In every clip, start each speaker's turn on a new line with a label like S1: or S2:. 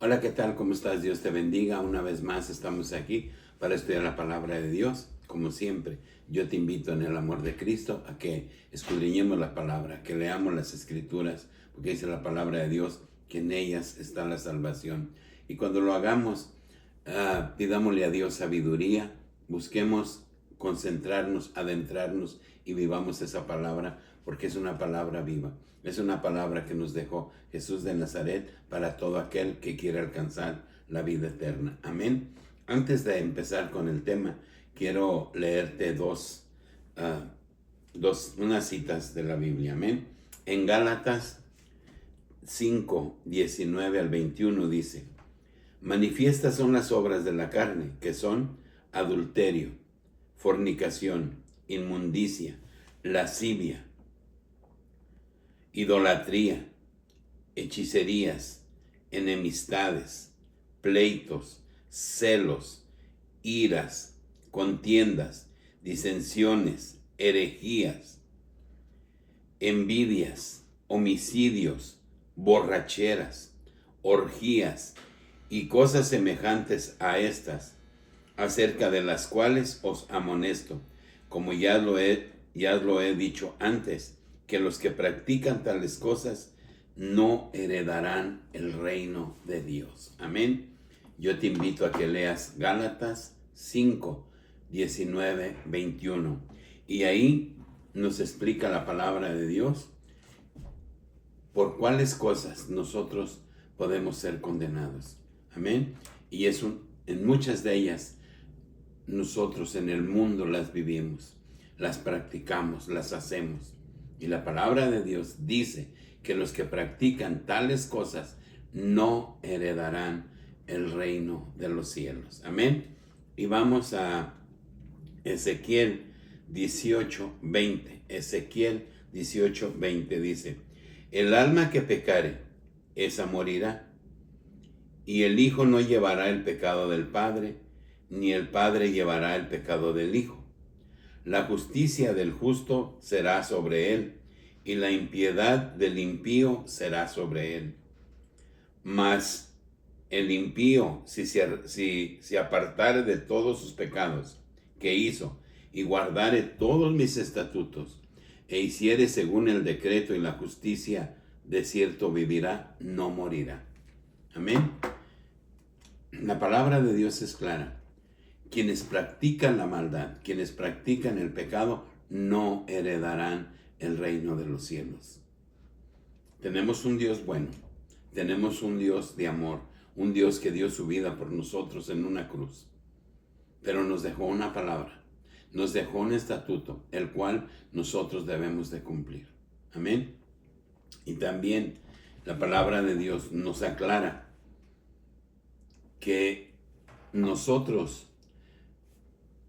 S1: Hola, ¿qué tal? ¿Cómo estás? Dios te bendiga. Una vez más estamos aquí para estudiar la palabra de Dios. Como siempre, yo te invito en el amor de Cristo a que escudriñemos la palabra, que leamos las escrituras, porque dice la palabra de Dios que en ellas está la salvación. Y cuando lo hagamos, pidámosle a Dios sabiduría, busquemos concentrarnos, adentrarnos y vivamos esa palabra, porque es una palabra viva. Es una palabra que nos dejó Jesús de Nazaret para todo aquel que quiere alcanzar la vida eterna. Amén. Antes de empezar con el tema, quiero leerte unas citas de la Biblia. Amén. En Gálatas 5, 19 al 21 dice: manifiestas son las obras de la carne, que son adulterio, fornicación, inmundicia, lascivia, idolatría, hechicerías, enemistades, pleitos, celos, iras, contiendas, disensiones, herejías, envidias, homicidios, borracheras, orgías y cosas semejantes a estas, acerca de las cuales os amonesto, como ya lo he dicho antes, que los que practican tales cosas no heredarán el reino de Dios. Amén. Yo te invito a que leas Gálatas 5, 19, 21. Y ahí nos explica la palabra de Dios por cuáles cosas nosotros podemos ser condenados. Amén. Y en muchas de ellas nosotros en el mundo las vivimos, las practicamos, las hacemos. Y la palabra de Dios dice que los que practican tales cosas no heredarán el reino de los cielos. Amén. Y vamos a Ezequiel 18:20. Ezequiel 18:20 dice: el alma que pecare, esa morirá. Y el Hijo no llevará el pecado del Padre, ni el Padre llevará el pecado del Hijo. La justicia del justo será sobre él, y la impiedad del impío será sobre él. Mas el impío, si se apartare de todos sus pecados que hizo, y guardare todos mis estatutos, e hiciere según el decreto y la justicia, de cierto vivirá, no morirá. Amén. La palabra de Dios es clara. Quienes practican la maldad, quienes practican el pecado, no heredarán el reino de los cielos. Tenemos un Dios bueno, tenemos un Dios de amor, un Dios que dio su vida por nosotros en una cruz. Pero nos dejó una palabra, nos dejó un estatuto, el cual nosotros debemos de cumplir. Amén. Y también la palabra de Dios nos aclara que nosotros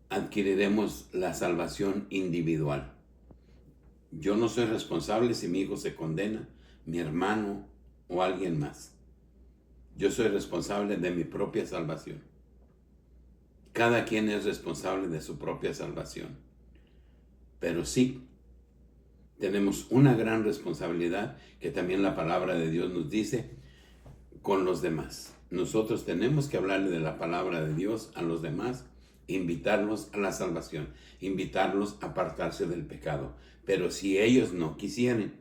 S1: adquiriremos la salvación individual. Yo no soy responsable si mi hijo se condena, mi hermano o alguien más. Yo soy responsable de mi propia salvación. Cada quien es responsable de su propia salvación. Pero sí, tenemos una gran responsabilidad que también la palabra de Dios nos dice con los demás. Nosotros tenemos que hablarle de la palabra de Dios a los demás, invitarlos a la salvación, invitarlos a apartarse del pecado. Pero si ellos no quisieren,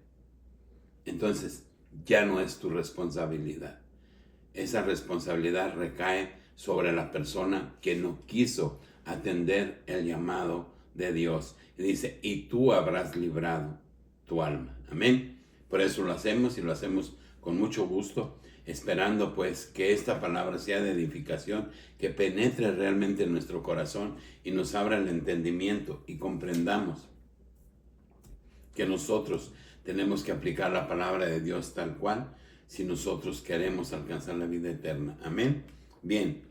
S1: entonces ya no es tu responsabilidad. Esa responsabilidad recae sobre la persona que no quiso atender el llamado de Dios. Y dice: y tú habrás librado tu alma. Amén. Por eso lo hacemos, y lo hacemos con mucho gusto, esperando pues que esta palabra sea de edificación, que penetre realmente en nuestro corazón y nos abra el entendimiento y comprendamos que nosotros tenemos que aplicar la palabra de Dios tal cual si nosotros queremos alcanzar la vida eterna. Amén. Bien,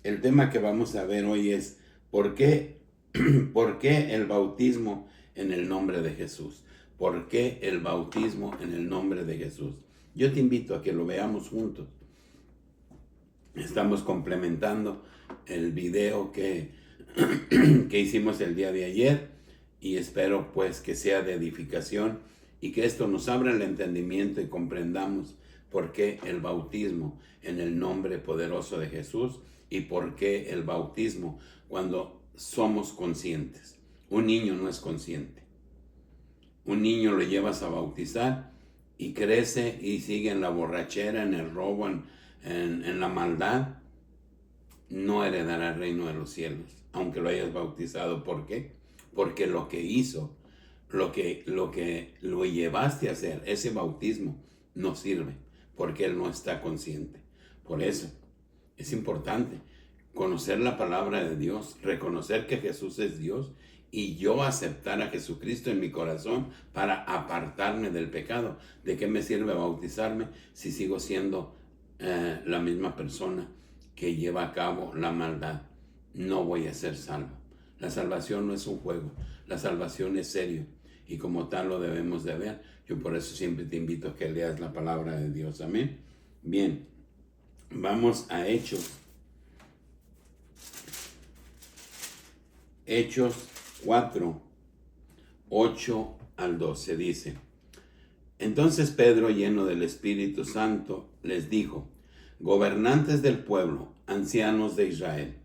S1: el tema que vamos a ver hoy es ¿por qué el bautismo en el nombre de Jesús? ¿Por qué el bautismo en el nombre de Jesús? Yo te invito a que lo veamos juntos. Estamos complementando el video que hicimos el día de ayer, y espero pues que sea de edificación y que esto nos abra el entendimiento y comprendamos ¿Por qué el bautismo en el nombre poderoso de Jesús? ¿Y por qué el bautismo cuando somos conscientes? Un niño no es consciente. Un niño lo llevas a bautizar y crece y sigue en la borrachera, en el robo, en la maldad. No heredará el reino de los cielos, aunque lo hayas bautizado. ¿Por qué? Porque lo que hizo, lo que lo llevaste a hacer, ese bautismo, no sirve, porque él no está consciente. Por eso es importante conocer la palabra de Dios, reconocer que Jesús es Dios y yo aceptar a Jesucristo en mi corazón para apartarme del pecado. ¿De qué me sirve bautizarme si sigo siendo la misma persona que lleva a cabo la maldad? No voy a ser salvo. La salvación no es un juego, la salvación es serio y como tal lo debemos de ver. Yo por eso siempre te invito a que leas la palabra de Dios. Amén. Bien, vamos a Hechos. Hechos 4, 8 al 12 dice: Entonces Pedro, lleno del Espíritu Santo, les dijo: Gobernantes del pueblo, ancianos de Israel,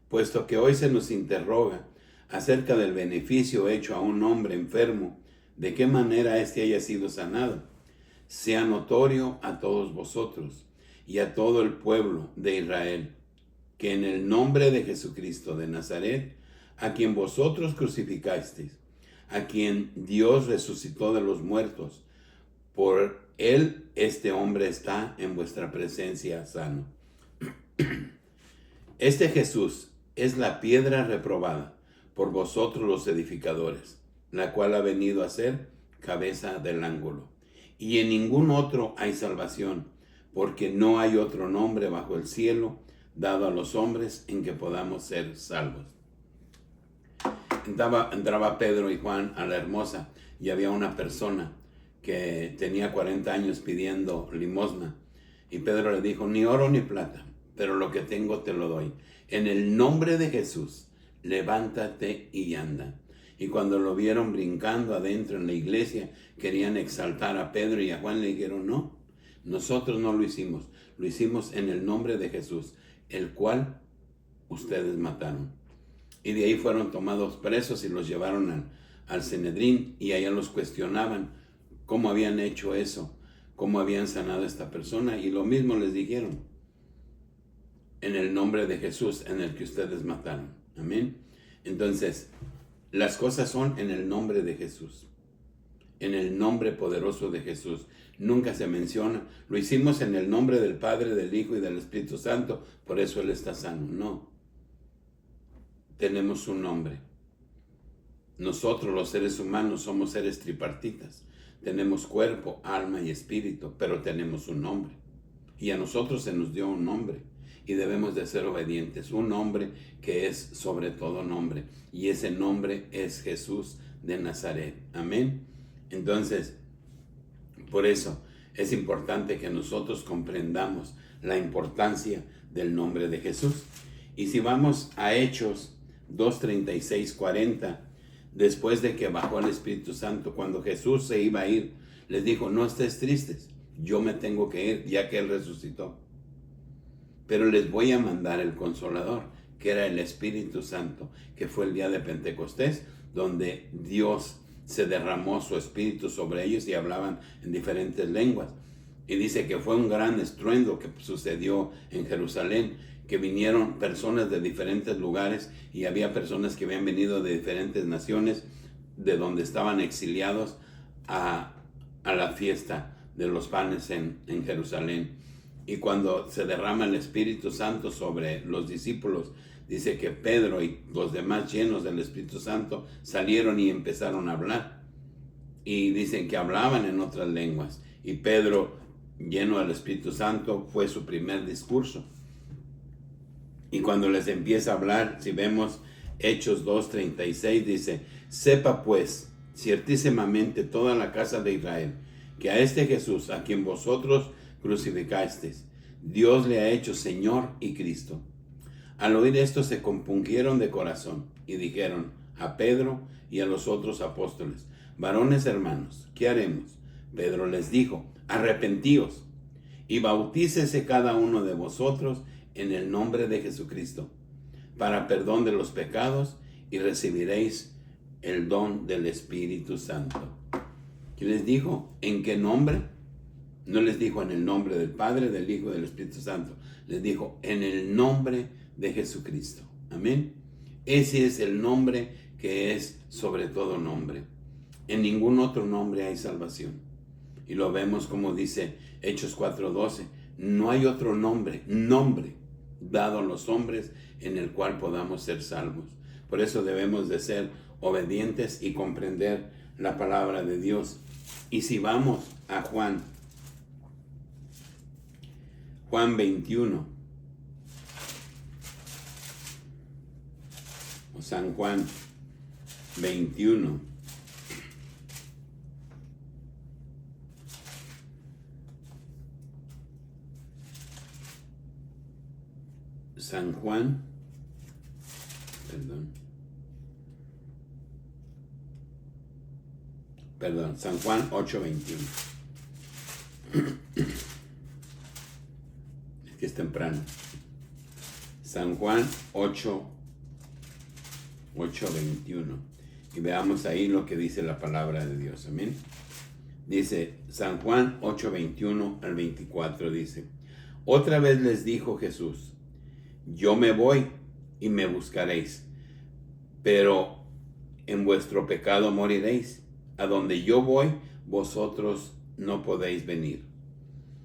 S1: puesto que hoy se nos interroga acerca del beneficio hecho a un hombre enfermo, de qué manera éste haya sido sanado, sea notorio a todos vosotros y a todo el pueblo de Israel, que en el nombre de Jesucristo de Nazaret, a quien vosotros crucificasteis, a quien Dios resucitó de los muertos, por él este hombre está en vuestra presencia sano. Este Jesús es la piedra reprobada por vosotros los edificadores, la cual ha venido a ser cabeza del ángulo. Y en ningún otro hay salvación, porque no hay otro nombre bajo el cielo dado a los hombres en que podamos ser salvos. Entraba Pedro y Juan a la Hermosa y había una persona que tenía 40 años pidiendo limosna. Y Pedro le dijo: ni oro ni plata, pero lo que tengo te lo doy. En el nombre de Jesús, levántate y anda. Y cuando lo vieron brincando adentro en la iglesia, querían exaltar a Pedro y a Juan. Le dijeron: no, nosotros no lo hicimos en el nombre de Jesús, el cual ustedes mataron. Y de ahí fueron tomados presos y los llevaron al Sanedrín, y allá los cuestionaban cómo habían hecho eso, cómo habían sanado a esta persona, y lo mismo les dijeron: en el nombre de Jesús en el que ustedes mataron. Amén. Entonces, las cosas son en el nombre de Jesús, en el nombre poderoso de Jesús. Nunca se menciona: lo hicimos en el nombre del Padre, del Hijo y del Espíritu Santo, por eso Él está sano. No. Tenemos un nombre. Nosotros los seres humanos somos seres tripartitas. Tenemos cuerpo, alma y espíritu, pero tenemos un nombre. Y a nosotros se nos dio un nombre y debemos de ser obedientes. Un nombre que es sobre todo nombre. Y ese nombre es Jesús de Nazaret. Amén. Entonces, por eso es importante que nosotros comprendamos la importancia del nombre de Jesús. Y si vamos a Hechos 2:36, 40, después de que bajó el Espíritu Santo, cuando Jesús se iba a ir, les dijo: no estés tristes, yo me tengo que ir, ya que Él resucitó. Pero les voy a mandar el Consolador, que era el Espíritu Santo, que fue el día de Pentecostés, donde Dios se derramó su Espíritu sobre ellos y hablaban en diferentes lenguas. Y dice que fue un gran estruendo que sucedió en Jerusalén, que vinieron personas de diferentes lugares, y había personas que habían venido de diferentes naciones, de donde estaban exiliados a la fiesta de los panes en Jerusalén. Y cuando se derrama el Espíritu Santo sobre los discípulos, dice que Pedro y los demás, llenos del Espíritu Santo, salieron y empezaron a hablar. Y dicen que hablaban en otras lenguas. Y Pedro, lleno del Espíritu Santo, fue su primer discurso. Y cuando les empieza a hablar, si vemos Hechos 2:36, dice: sepa pues ciertísimamente toda la casa de Israel, que a este Jesús, a quien vosotros crucificasteis, Dios le ha hecho Señor y Cristo. Al oír esto se compungieron de corazón y dijeron a Pedro y a los otros apóstoles: varones hermanos, ¿qué haremos? Pedro les dijo: arrepentíos y bautícese cada uno de vosotros en el nombre de Jesucristo, para perdón de los pecados, y recibiréis el don del Espíritu Santo. ¿Qué les dijo? ¿En qué nombre? No les dijo en el nombre del Padre, del Hijo y del Espíritu Santo. Les dijo en el nombre de Jesucristo. Amén. Ese es el nombre que es sobre todo nombre. En ningún otro nombre hay salvación. Y lo vemos como dice Hechos 4:12. No hay otro nombre dado a los hombres en el cual podamos ser salvos. Por eso debemos de ser obedientes y comprender la palabra de Dios. Y si vamos a Juan 21, o San Juan 21, San Juan, San Juan 8:21. Es que es temprano. San Juan 8:21. Y veamos ahí lo que dice la palabra de Dios. Amén. Dice San Juan 8:21 al 24. Dice: otra vez les dijo Jesús: yo me voy y me buscaréis, pero en vuestro pecado moriréis. A donde yo voy, vosotros no podéis venir.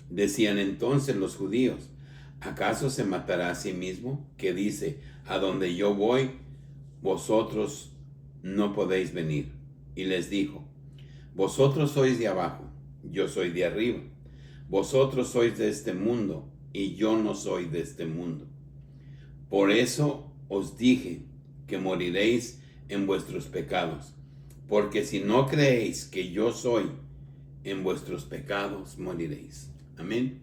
S1: Decían entonces los judíos: ¿acaso se matará a sí mismo? Que dice: a donde yo voy, vosotros no podéis venir. Y les dijo: vosotros sois de abajo, yo soy de arriba. Vosotros sois de este mundo, y yo no soy de este mundo. Por eso os dije que moriréis en vuestros pecados, porque si no creéis que yo soy, en vuestros pecados moriréis. Amén.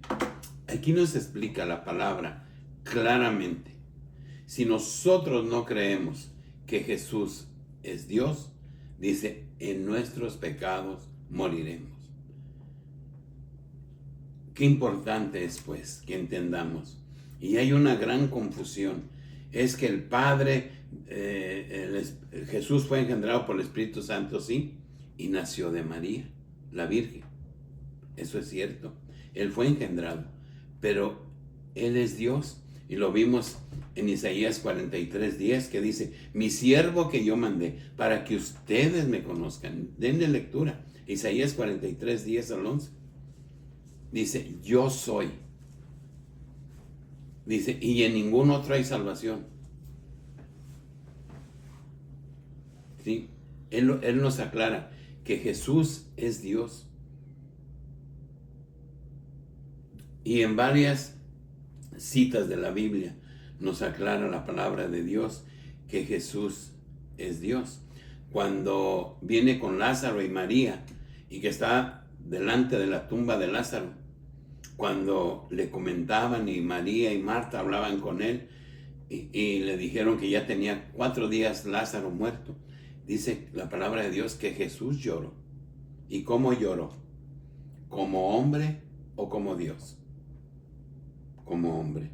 S1: Aquí nos explica la palabra claramente. Si nosotros no creemos que Jesús es Dios, dice, en nuestros pecados moriremos. Qué importante es, pues, que entendamos. Y hay una gran confusión. Es que el Padre, Jesús fue engendrado por el Espíritu Santo, sí, y nació de María, la Virgen. Eso es cierto. Él fue engendrado, pero Él es Dios. Y lo vimos en Isaías 43:10, que dice: mi siervo que yo mandé, para que ustedes me conozcan. Denle lectura. Isaías 43:10 al 11. Dice: yo soy. Dice: y en ningún otro hay salvación. ¿Sí? Él nos aclara que Jesús es Dios. Y en varias citas de la Biblia nos aclara la palabra de Dios que Jesús es Dios. Cuando viene con Lázaro y María y que está delante de la tumba de Lázaro, cuando le comentaban y María y Marta hablaban con él y le dijeron que ya tenía 4 días Lázaro muerto, dice la palabra de Dios que Jesús lloró. ¿Y cómo lloró? ¿Como hombre o como Dios? Como hombre.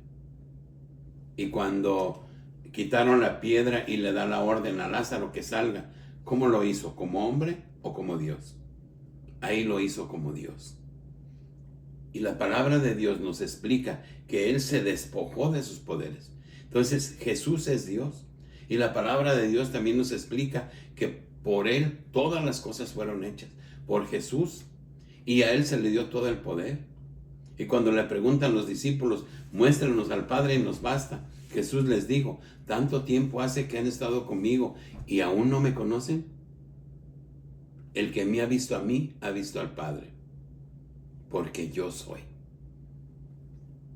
S1: Y cuando quitaron la piedra y le da la orden a Lázaro que salga, ¿cómo lo hizo? ¿Como hombre o como Dios? Ahí lo hizo como Dios. Y la palabra de Dios nos explica que Él se despojó de sus poderes. Entonces Jesús es Dios. Y la palabra de Dios también nos explica que por Él todas las cosas fueron hechas. Por Jesús. Y a Él se le dio todo el poder. Y cuando le preguntan los discípulos: muéstranos al Padre y nos basta. Jesús les dijo: ¿tanto tiempo hace que han estado conmigo y aún no me conocen? El que me ha visto a mí, ha visto al Padre. Porque yo soy.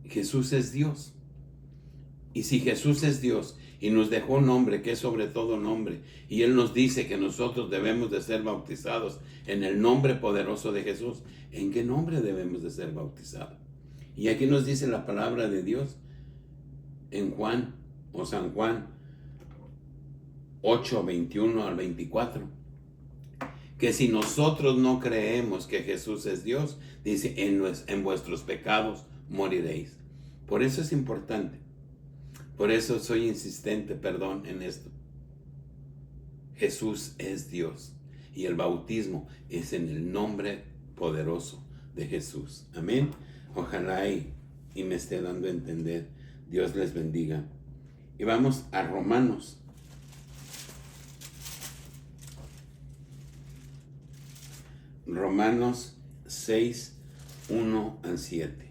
S1: Jesús es Dios. Y si Jesús es Dios y nos dejó un nombre que es sobre todo nombre, y Él nos dice que nosotros debemos de ser bautizados en el nombre poderoso de Jesús, ¿en qué nombre debemos de ser bautizados? Y aquí nos dice la palabra de Dios en Juan o San Juan 8:21 al 24, que si nosotros no creemos que Jesús es Dios, dice, en vuestros pecados moriréis. Por eso es importante. Por eso soy insistente, perdón, en esto. Jesús es Dios y el bautismo es en el nombre poderoso de Jesús. Amén. Ojalá y me esté dando a entender. Dios les bendiga. Y vamos a Romanos. Romanos 6, 1 al 7.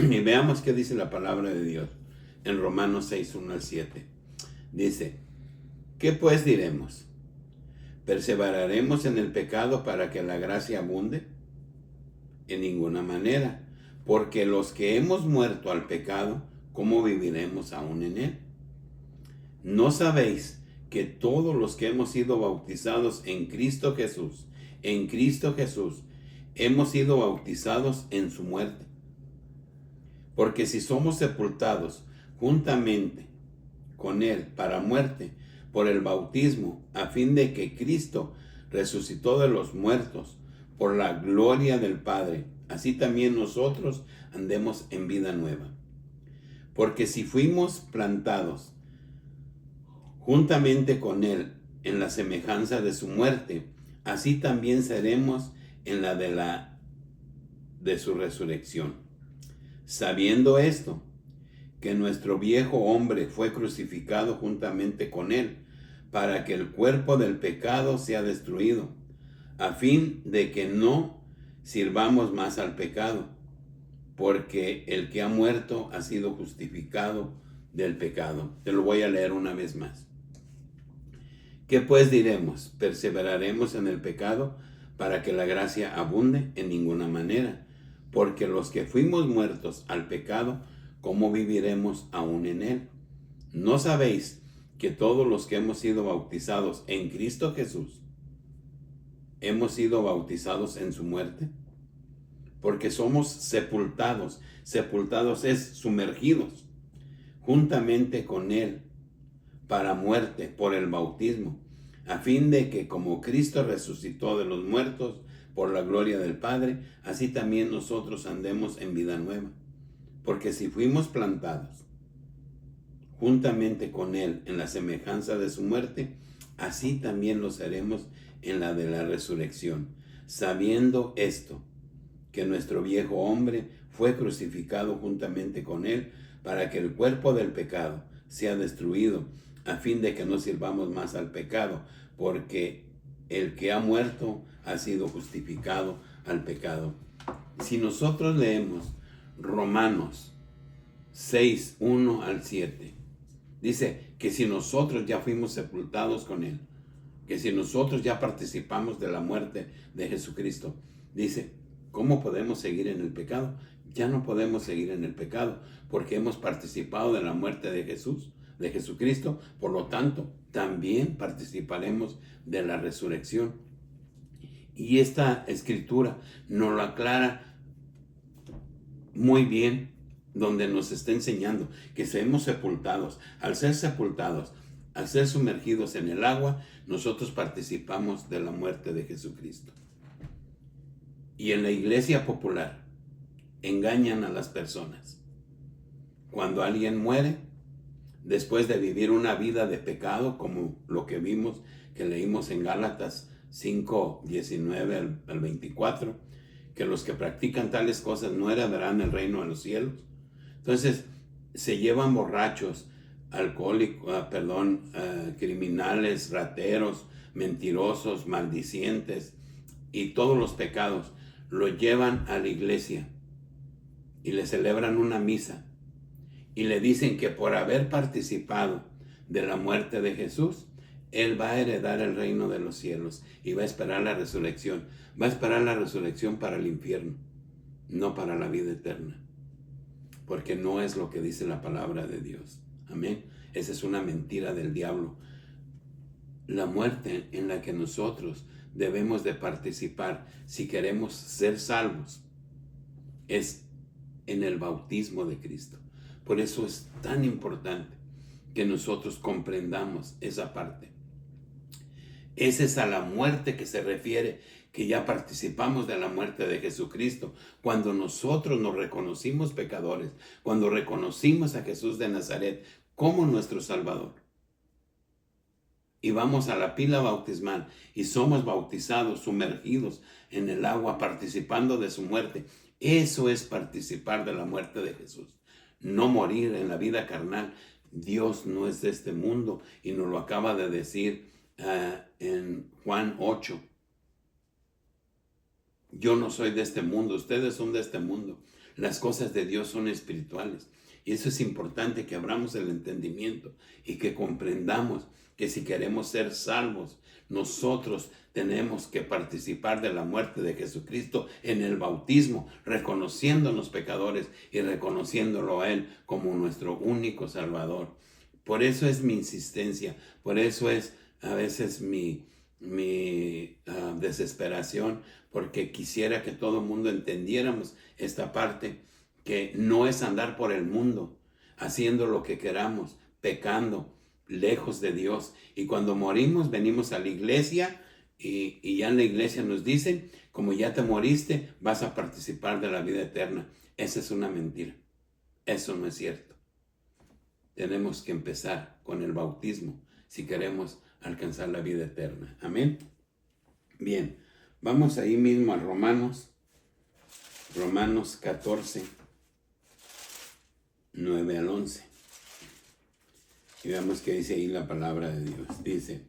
S1: Y veamos qué dice la palabra de Dios en Romanos 6, 1 al 7. Dice, ¿qué pues diremos? ¿Perseveraremos en el pecado para que la gracia abunde? En ninguna manera, porque los que hemos muerto al pecado, ¿cómo viviremos aún en él? ¿No sabéis que todos los que hemos sido bautizados en Cristo Jesús, hemos sido bautizados en su muerte? Porque si somos sepultados juntamente con él para muerte por el bautismo, a fin de que Cristo resucitó de los muertos por la gloria del Padre, así también nosotros andemos en vida nueva. Porque si fuimos plantados juntamente con él en la semejanza de su muerte, así también seremos en la de su resurrección. Sabiendo esto, que nuestro viejo hombre fue crucificado juntamente con él, para que el cuerpo del pecado sea destruido, a fin de que no sirvamos más al pecado, porque el que ha muerto ha sido justificado del pecado. Te lo voy a leer una vez más. ¿Qué pues diremos? ¿Perseveraremos en el pecado para que la gracia abunde? En ninguna manera, porque los que fuimos muertos al pecado, ¿cómo viviremos aún en él? ¿No sabéis que todos los que hemos sido bautizados en Cristo Jesús, hemos sido bautizados en su muerte? Porque somos sepultados. Sepultados es sumergidos juntamente con él para muerte por el bautismo, a fin de que como Cristo resucitó de los muertos por la gloria del Padre, así también nosotros andemos en vida nueva. Porque si fuimos plantados juntamente con él en la semejanza de su muerte, así también lo seremos en la de la resurrección, sabiendo esto, que nuestro viejo hombre fue crucificado juntamente con él, para que el cuerpo del pecado sea destruido, a fin de que no sirvamos más al pecado, porque el que ha muerto ha sido justificado al pecado. Si nosotros leemos Romanos 6, 1 al 7, dice que si nosotros ya fuimos sepultados con él, que si nosotros ya participamos de la muerte de Jesucristo, dice, ¿cómo podemos seguir en el pecado? Ya no podemos seguir en el pecado porque hemos participado de la muerte de Jesús, de Jesucristo. Por lo tanto, también participaremos de la resurrección. Y esta escritura nos lo aclara muy bien, donde nos está enseñando que seamos sepultados. Al ser sepultados, al ser sumergidos en el agua, nosotros participamos de la muerte de Jesucristo. Y en la iglesia popular engañan a las personas. Cuando alguien muere, después de vivir una vida de pecado, como lo que vimos, que leímos en Gálatas 5, 19 al 24, que los que practican tales cosas no heredarán el reino de los cielos. Entonces, se llevan borrachos, alcohólicos, criminales, rateros, mentirosos, maldicientes y todos los pecados, lo llevan a la iglesia y le celebran una misa y le dicen que por haber participado de la muerte de Jesús, él va a heredar el reino de los cielos y va a esperar la resurrección. Va a esperar la resurrección para el infierno, no para la vida eterna, porque no es lo que dice la palabra de Dios. Amén. Esa es una mentira del diablo. La muerte en la que nosotros debemos de participar si queremos ser salvos es en el bautismo de Cristo. Por eso es tan importante que nosotros comprendamos esa parte. Esa es a la muerte que se refiere, que ya participamos de la muerte de Jesucristo. Cuando nosotros nos reconocimos pecadores, cuando reconocimos a Jesús de Nazaret como nuestro Salvador, y vamos a la pila bautismal y somos bautizados, sumergidos en el agua, participando de su muerte. Eso es participar de la muerte de Jesús. No morir en la vida carnal. Dios no es de este mundo y nos lo acaba de decir en Juan 8. Yo no soy de este mundo, ustedes son de este mundo. Las cosas de Dios son espirituales. Y eso es importante, que abramos el entendimiento y que comprendamos que si queremos ser salvos, nosotros tenemos que participar de la muerte de Jesucristo en el bautismo, reconociéndonos pecadores y reconociéndolo a Él como nuestro único Salvador. Por eso es mi insistencia, por eso es a veces mi desesperación, porque quisiera que todo el mundo entendiéramos esta parte, que no es andar por el mundo haciendo lo que queramos, pecando, lejos de Dios. Y cuando morimos venimos a la iglesia y ya en la iglesia nos dicen, como ya te moriste, vas a participar de la vida eterna. Esa es una mentira. Eso no es cierto. Tenemos que empezar con el bautismo si queremos alcanzar la vida eterna. Amén. Bien, vamos ahí mismo a Romanos 14, 9 al 11. Y veamos qué dice ahí la palabra de Dios. Dice: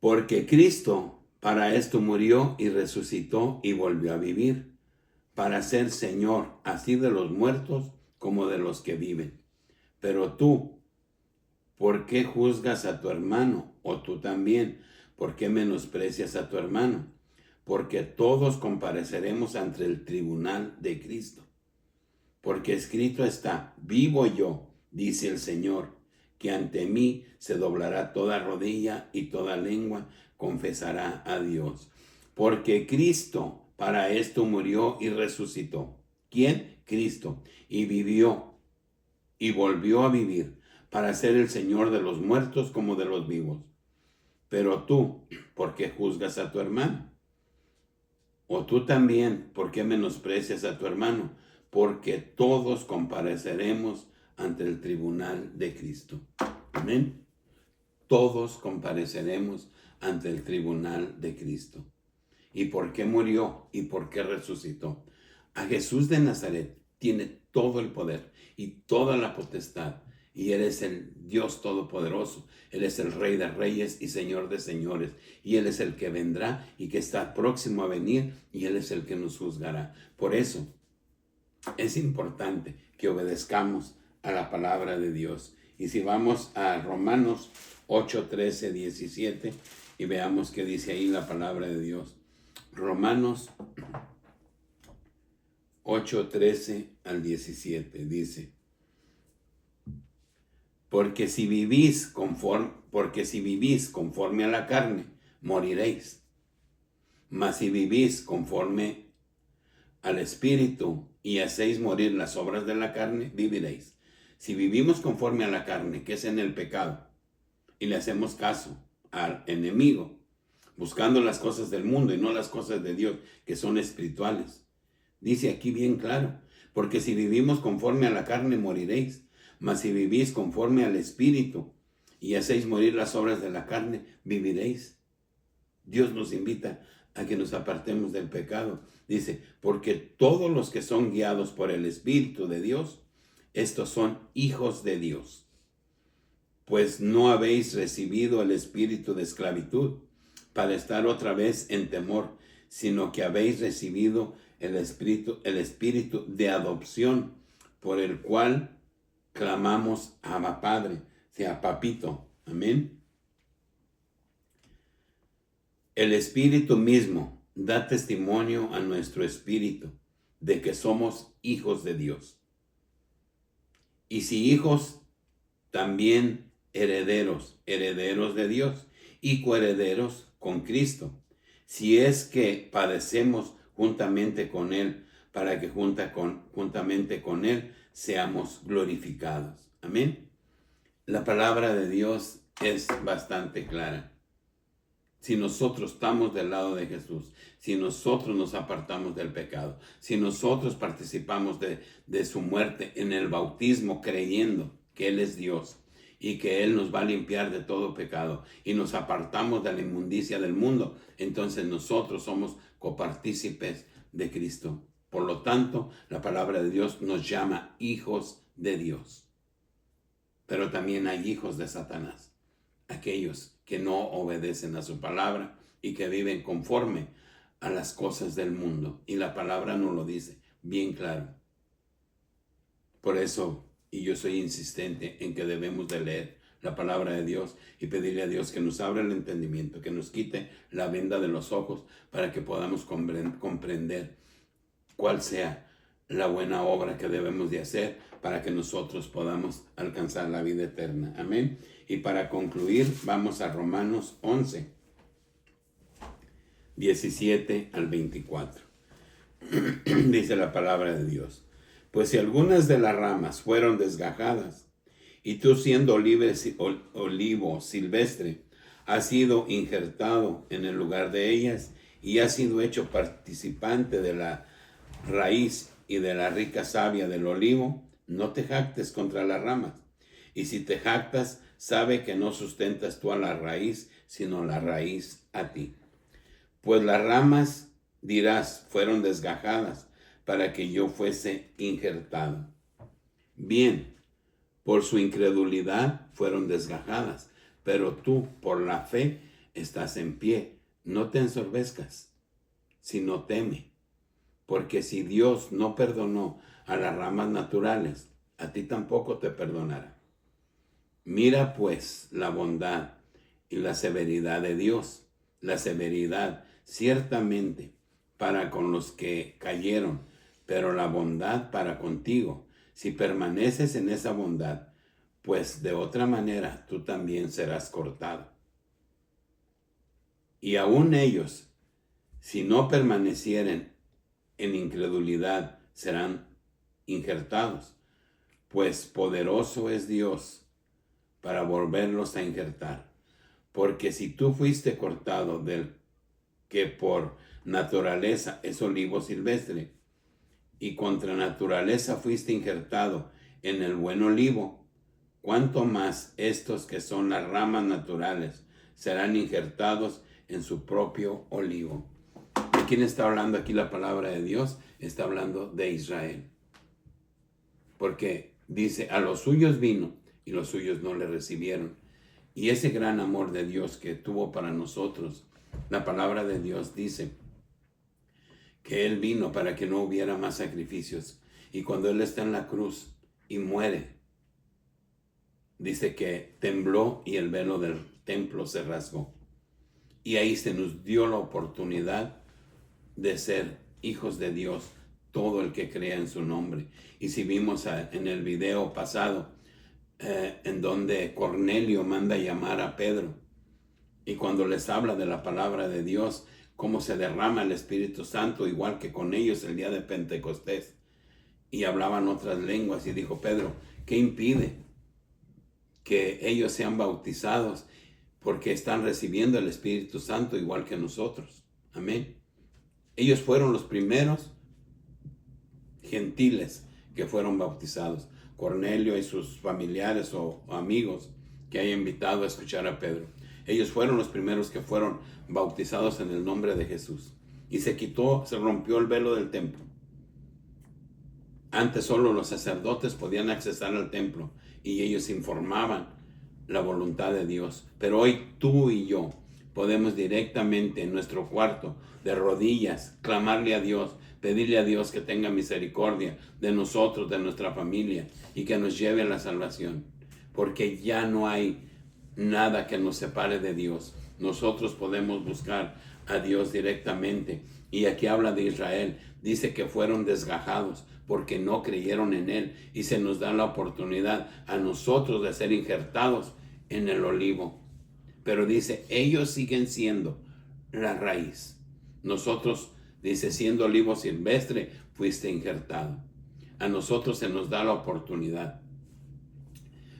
S1: porque Cristo para esto murió y resucitó y volvió a vivir, para ser Señor así de los muertos como de los que viven. Pero tú, ¿por qué juzgas a tu hermano? O tú también, ¿por qué menosprecias a tu hermano? Porque todos compareceremos ante el tribunal de Cristo. Porque escrito está: vivo yo, dice el Señor, que ante mí se doblará toda rodilla y toda lengua confesará a Dios. Porque Cristo para esto murió y resucitó. ¿Quién? Cristo. Y vivió y volvió a vivir, para ser el Señor de los muertos como de los vivos. Pero tú, ¿por qué juzgas a tu hermano? O tú también, ¿por qué menosprecias a tu hermano? Porque todos compareceremos ante el tribunal de Cristo. Amén. Todos compareceremos ante el tribunal de Cristo. ¿Y por qué murió? ¿Y por qué resucitó? A Jesús de Nazaret tiene todo el poder y toda la potestad. Y Él es el Dios Todopoderoso. Él es el Rey de Reyes y Señor de Señores. Y Él es el que vendrá y que está próximo a venir. Y Él es el que nos juzgará. Por eso es importante que obedezcamos a la palabra de Dios. Y si vamos a Romanos 8, 13, 17 y veamos qué dice ahí la palabra de Dios. Romanos 8, 13 al 17 dice: porque si vivís conforme a la carne, moriréis. Mas si vivís conforme al Espíritu y hacéis morir las obras de la carne, viviréis. Si vivimos conforme a la carne, que es en el pecado, y le hacemos caso al enemigo, buscando las cosas del mundo y no las cosas de Dios, que son espirituales, dice aquí bien claro: porque si vivimos conforme a la carne, moriréis. Mas si vivís conforme al Espíritu y hacéis morir las obras de la carne, viviréis. Dios nos invita a que nos apartemos del pecado. Dice: porque todos los que son guiados por el Espíritu de Dios, estos son hijos de Dios. Pues no habéis recibido el espíritu de esclavitud para estar otra vez en temor, sino que habéis recibido el espíritu de adopción, por el cual clamamos: Abba Padre, sea Papito. Amén. El Espíritu mismo da testimonio a nuestro espíritu de que somos hijos de Dios. Y si hijos, también herederos, herederos de Dios y coherederos con Cristo, si es que padecemos juntamente con Él, para que juntamente con Él seamos glorificados. Amén. La palabra de Dios es bastante clara. Si nosotros estamos del lado de Jesús, si nosotros nos apartamos del pecado, si nosotros participamos de su muerte en el bautismo creyendo que Él es Dios y que Él nos va a limpiar de todo pecado y nos apartamos de la inmundicia del mundo, entonces nosotros somos copartícipes de Cristo. Por lo tanto, la palabra de Dios nos llama hijos de Dios. Pero también hay hijos de Satanás, aquellos que no obedecen a su palabra y que viven conforme a las cosas del mundo. Y la palabra nos lo dice bien claro. Por eso, y yo soy insistente en que debemos de leer la palabra de Dios y pedirle a Dios que nos abra el entendimiento, que nos quite la venda de los ojos para que podamos comprender cuál sea la buena obra que debemos de hacer para que nosotros podamos alcanzar la vida eterna. Amén. Y para concluir, vamos a Romanos 11, 17 al 24. Dice la palabra de Dios: pues si algunas de las ramas fueron desgajadas, y tú siendo olivo silvestre, has sido injertado en el lugar de ellas, y has sido hecho participante de la raíz y de la rica savia del olivo, no te jactes contra las ramas. Y si te jactas, sabe que no sustentas tú a la raíz, sino la raíz a ti. Pues las ramas, dirás, fueron desgajadas para que yo fuese injertado. Bien, por su incredulidad fueron desgajadas, pero tú por la fe estás en pie. No te ensorbezcas, sino teme. Porque si Dios no perdonó a las ramas naturales, a ti tampoco te perdonará. Mira pues la bondad y la severidad de Dios. La severidad ciertamente para con los que cayeron, pero la bondad para contigo, si permaneces en esa bondad, pues de otra manera tú también serás cortado. Y aún ellos, si no permanecieren en incredulidad, serán injertados, pues poderoso es Dios para volverlos a injertar. Porque si tú fuiste cortado del que por naturaleza es olivo silvestre, y contra naturaleza fuiste injertado en el buen olivo, cuánto más estos que son las ramas naturales serán injertados en su propio olivo. ¿De quién está hablando aquí la palabra de Dios? Está hablando de Israel. Porque dice, a los suyos vino y los suyos no le recibieron. Y ese gran amor de Dios que tuvo para nosotros, la palabra de Dios dice que Él vino para que no hubiera más sacrificios. Y cuando Él está en la cruz y muere, dice que tembló y el velo del templo se rasgó. Y ahí se nos dio la oportunidad de ser hijos de Dios, todo el que crea en su nombre. Y si vimos en el video pasado, en donde Cornelio manda llamar a Pedro, y cuando les habla de la palabra de Dios, cómo se derrama el Espíritu Santo, igual que con ellos el día de Pentecostés, y hablaban otras lenguas, y dijo Pedro, ¿qué impide que ellos sean bautizados? Porque están recibiendo el Espíritu Santo igual que nosotros. Amén. Ellos fueron los primeros gentiles que fueron bautizados. Cornelio y sus familiares o amigos que haya invitado a escuchar a Pedro. Ellos fueron los primeros que fueron bautizados en el nombre de Jesús. Y se rompió el velo del templo. Antes solo los sacerdotes podían accesar al templo y ellos informaban la voluntad de Dios. Pero hoy tú y yo podemos directamente en nuestro cuarto, de rodillas, clamarle a Dios, pedirle a Dios que tenga misericordia de nosotros, de nuestra familia, y que nos lleve a la salvación. Porque ya no hay nada que nos separe de Dios. Nosotros podemos buscar a Dios directamente. Y aquí habla de Israel. Dice que fueron desgajados porque no creyeron en Él. Y se nos da la oportunidad a nosotros de ser injertados en el olivo. Pero dice, ellos siguen siendo la raíz. Nosotros, dice, siendo olivo silvestre, fuiste injertado. A nosotros se nos da la oportunidad.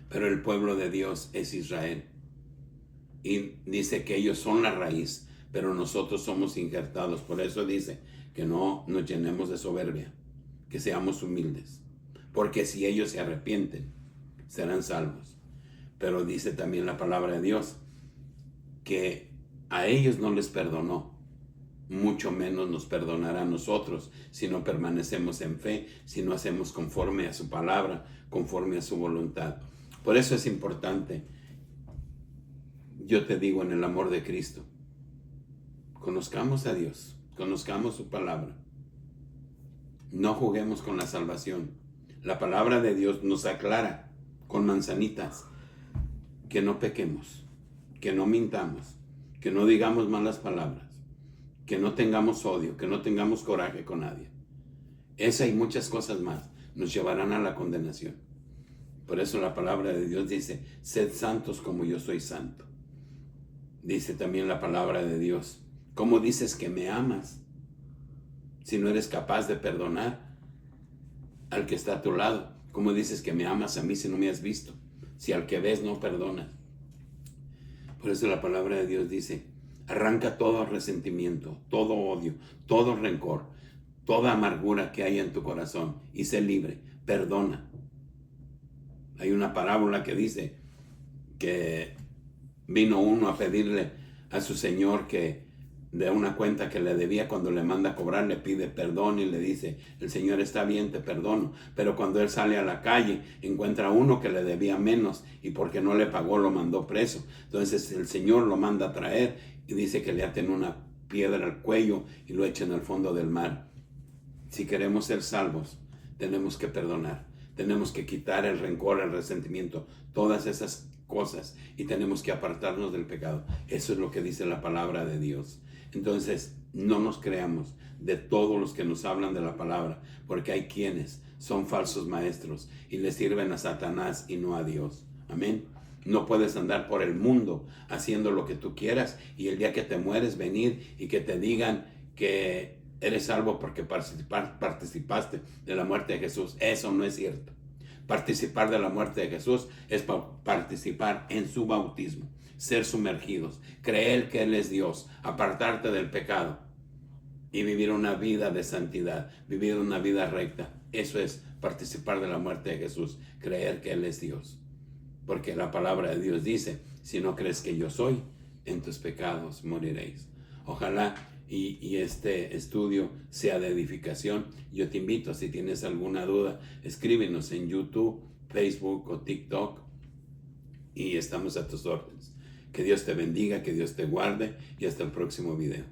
S1: Pero el pueblo de Dios es Israel. y dice que ellos son la raíz, pero nosotros somos injertados. Por eso dice que no nos llenemos de soberbia, que seamos humildes, porque si ellos se arrepienten, serán salvos. Pero dice también la palabra de Dios que a ellos no les perdonó, mucho menos nos perdonará a nosotros si no permanecemos en fe, si no hacemos conforme a su palabra, conforme a su voluntad. Por eso es importante, yo te digo, en el amor de Cristo, conozcamos a Dios, conozcamos su palabra. No juguemos con la salvación. La palabra de Dios nos aclara con manzanitas que no pequemos, que no mintamos, que no digamos malas palabras, que no tengamos odio, que no tengamos coraje con nadie. Esa y muchas cosas más nos llevarán a la condenación. Por eso la palabra de Dios dice, sed santos como yo soy santo. Dice también la palabra de Dios, ¿cómo dices que me amas si no eres capaz de perdonar al que está a tu lado? ¿Cómo dices que me amas a mí si no me has visto? Si al que ves no perdonas. Por eso la palabra de Dios dice, arranca todo resentimiento, todo odio, todo rencor, toda amargura que haya en tu corazón y sé libre, perdona. Hay una parábola que dice que vino uno a pedirle a su señor que de una cuenta que le debía, cuando le manda a cobrar le pide perdón y le dice, el Señor está bien, te perdono. Pero cuando él sale a la calle encuentra a uno que le debía menos y porque no le pagó lo mandó preso. Entonces el Señor lo manda a traer y dice que le aten una piedra al cuello y lo echen al fondo del mar. Si queremos ser salvos, tenemos que perdonar. Tenemos que quitar el rencor, el resentimiento, todas esas cosas, y tenemos que apartarnos del pecado. Eso es lo que dice la palabra de Dios. Entonces, no nos creamos de todos los que nos hablan de la palabra, porque hay quienes son falsos maestros y le sirven a Satanás y no a Dios. Amén. No puedes andar por el mundo haciendo lo que tú quieras y el día que te mueres venir y que te digan que eres salvo porque participaste de la muerte de Jesús. Eso no es cierto. Participar de la muerte de Jesús es participar en su bautismo, ser sumergidos, creer que Él es Dios, apartarte del pecado y vivir una vida de santidad, vivir una vida recta. Eso es participar de la muerte de Jesús, creer que Él es Dios. Porque la palabra de Dios dice, si no crees que yo soy, en tus pecados moriréis. Ojalá y este estudio sea de edificación. Yo te invito, si tienes alguna duda, escríbenos en YouTube, Facebook o TikTok y estamos a tus órdenes. Que Dios te bendiga, que Dios te guarde y hasta el próximo video.